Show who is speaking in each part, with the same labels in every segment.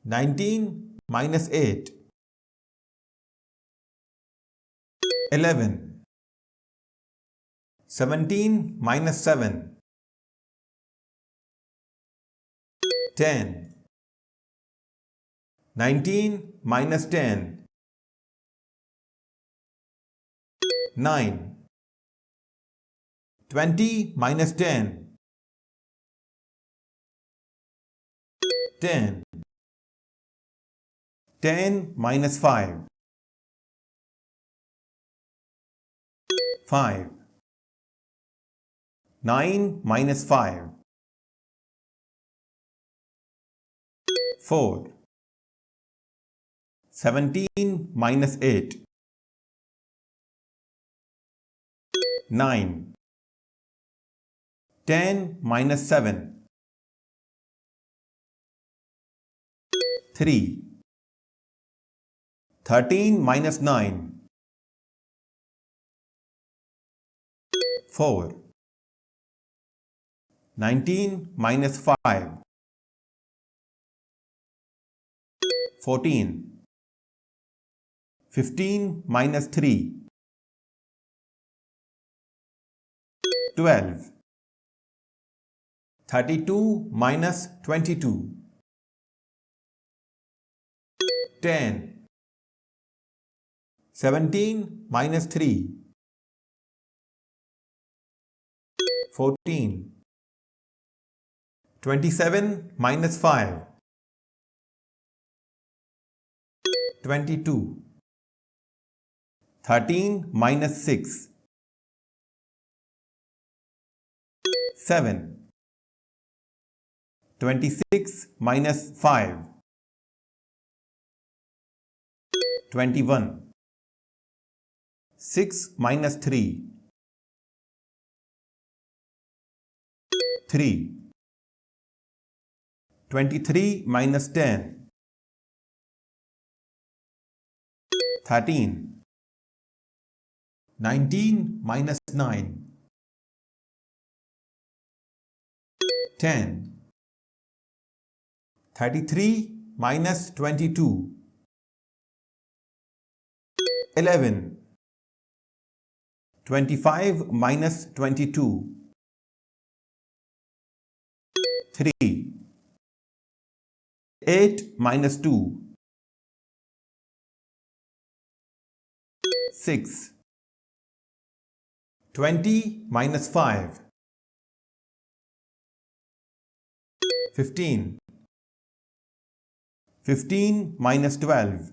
Speaker 1: 19 minus 8. 11. 17 minus 7. 10. 19 minus 10. 9. 20 minus 10. 10. 10 minus 5. 5. 9 minus 5. 4. 17 minus 8. 9. 10 minus 7. 3. 13 minus 9. 4. 19 minus 5. 14. 15 minus 3. 12. 32 minus 22. 10. 17 minus 3. 14. 27 minus 5. 22. 13 minus 6. 7. 26 minus 5. 21. 6 minus 3. 3. 23 minus 10. 13. 19 minus 9. 10. 33 minus 22. 11. 25 minus 22. 3. 8 minus 2. 6. 20 minus 5. 15. 15 minus 12.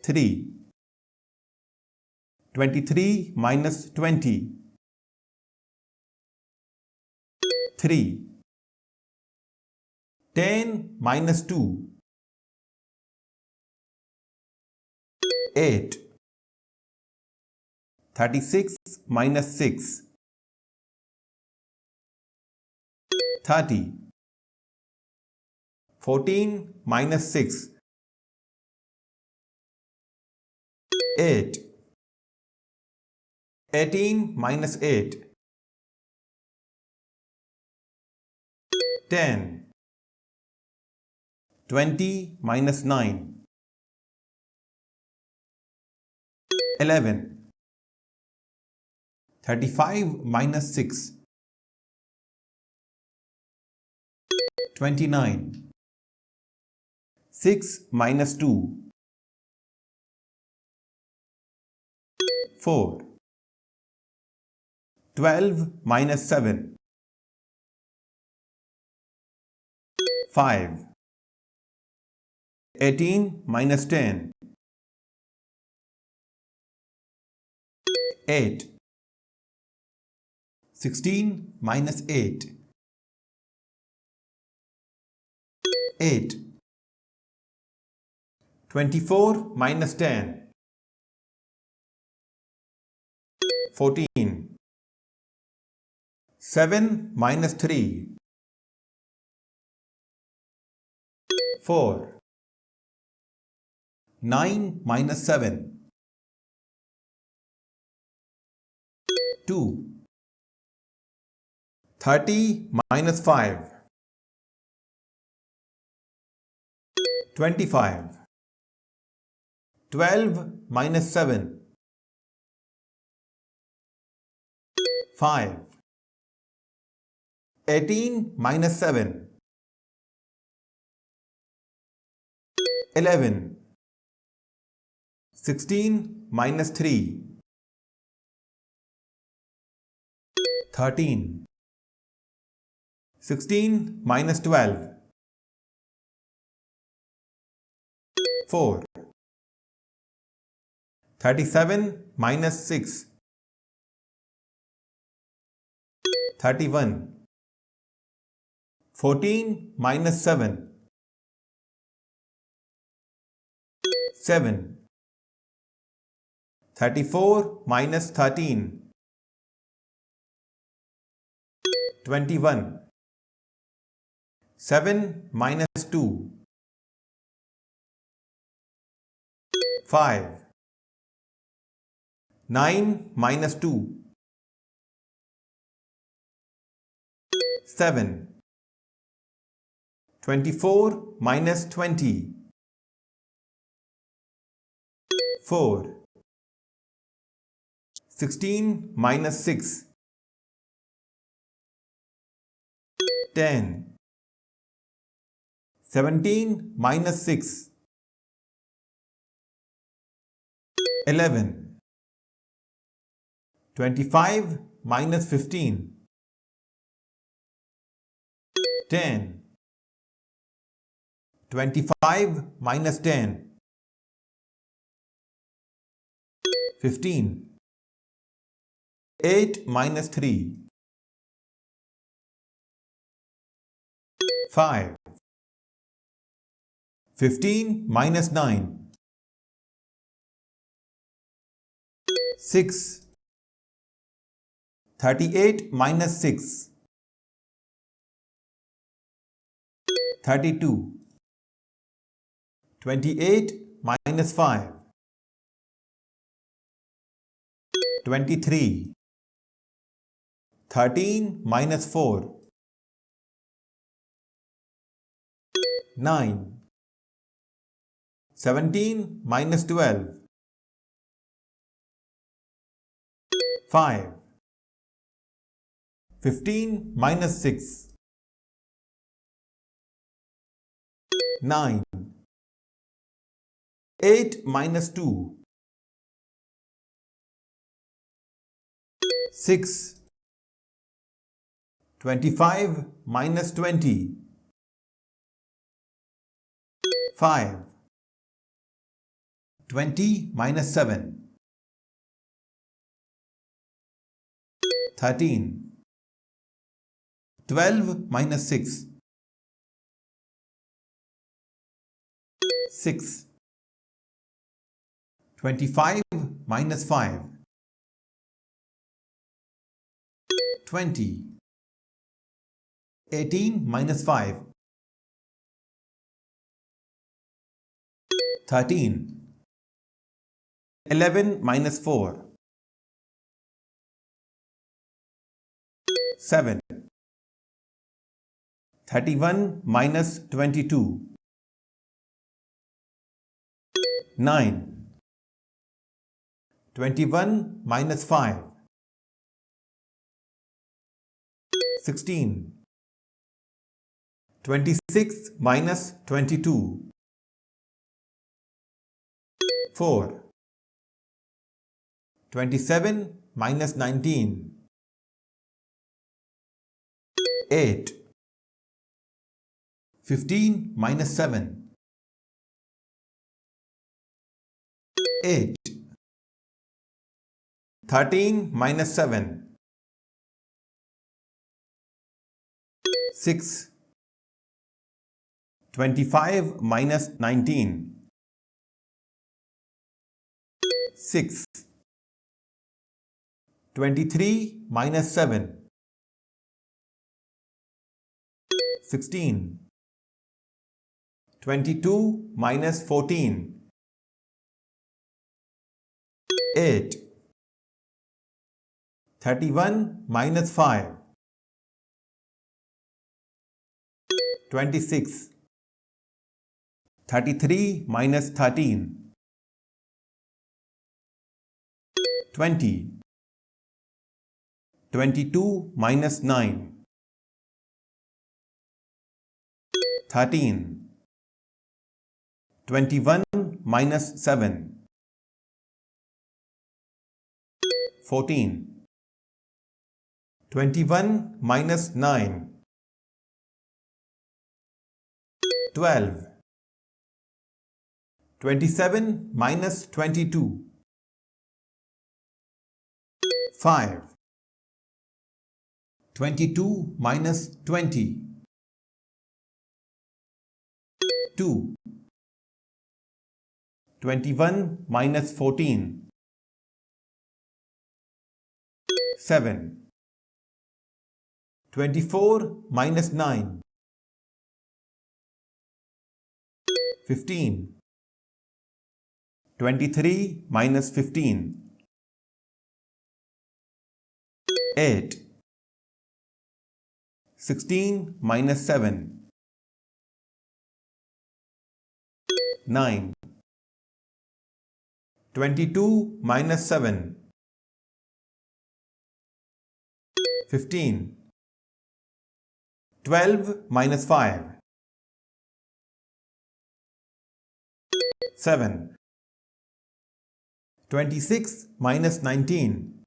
Speaker 1: 3. 23 minus 20. 3. 10 minus 2. 8. 36 minus 6. 30. 14 minus 6. 8. 18 minus 8. 10. 20 minus 9. 11. 35 minus 6. 29. 6 minus 2. 4. 12 minus 7. 5. 18 minus 10. 8. 16 minus 8. 8. 24 minus 10. 14. 7 minus 3. 4. 9 minus 7. 2. 30 minus 5. 25. 12 minus 7. 5. 18 minus 7. 11. 16 minus 3. 13. 16 minus 12. 4. 37 minus 6. 31. 14 minus 7. 7. 34 minus 13. 21. 7 minus 2. 5. 9 minus 2. 7. 24 minus 20. 4. 16 minus 6. 10. 17 minus 6. 11. 25 minus 15. 10. 25 minus 10. 15. 8 minus 3. 5. 15 minus 9. 6. 38 minus 6. 32. 28 minus 5. 23. 13 minus 4. 9. 17 minus 12. 5. 15 minus 6. 9. 8 minus 2. 6. 25 minus 20. 5. 20 minus 7. 13. 12 minus 6. 6. 25 minus 5. 20. 18 minus 5. 13. 11 minus 4. 7. 31 minus 22. 9. 21 minus 5. 16. 26 minus 22. 4. 27 minus 19. 8. 15 minus 7. 8. 13 minus 7. 6. 25 minus 19. 6. 23 minus 7. 16. 22 minus 14. 8. 31 minus 5. 26. 33 minus 13. 20. 22 minus 9. 13. 21 minus 7. 14. 21 minus 9. 12. 27 minus 22. 5. 22 minus 20. 2. 21 minus 14. 7. 24 minus 9. 15. 23 minus 15. 8. 16 minus 7. 9. 22 minus 7. 15. 12 minus 5. 7. 26 minus 19.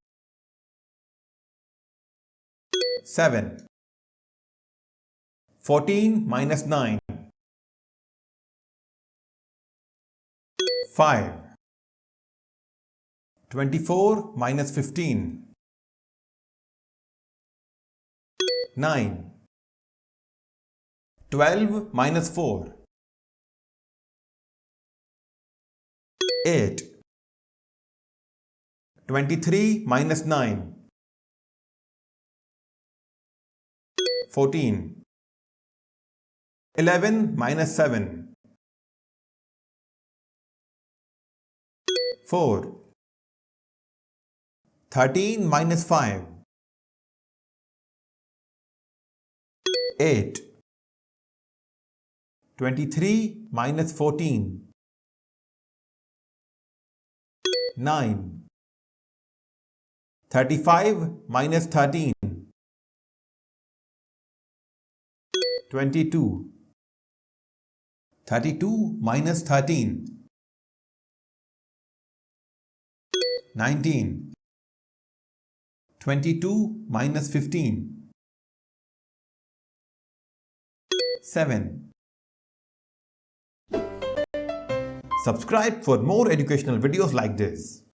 Speaker 1: 7. 14 minus 9. 5. 24 minus 15. 9. 12 minus 4. 8. 23 minus 9. 14. 11 minus 7. 4. 13 minus 5. 8. 23 minus 14. 9. 35 minus 13. 22. 32 minus 13. 19. 22 minus 15. 7. Subscribe for more educational videos like this.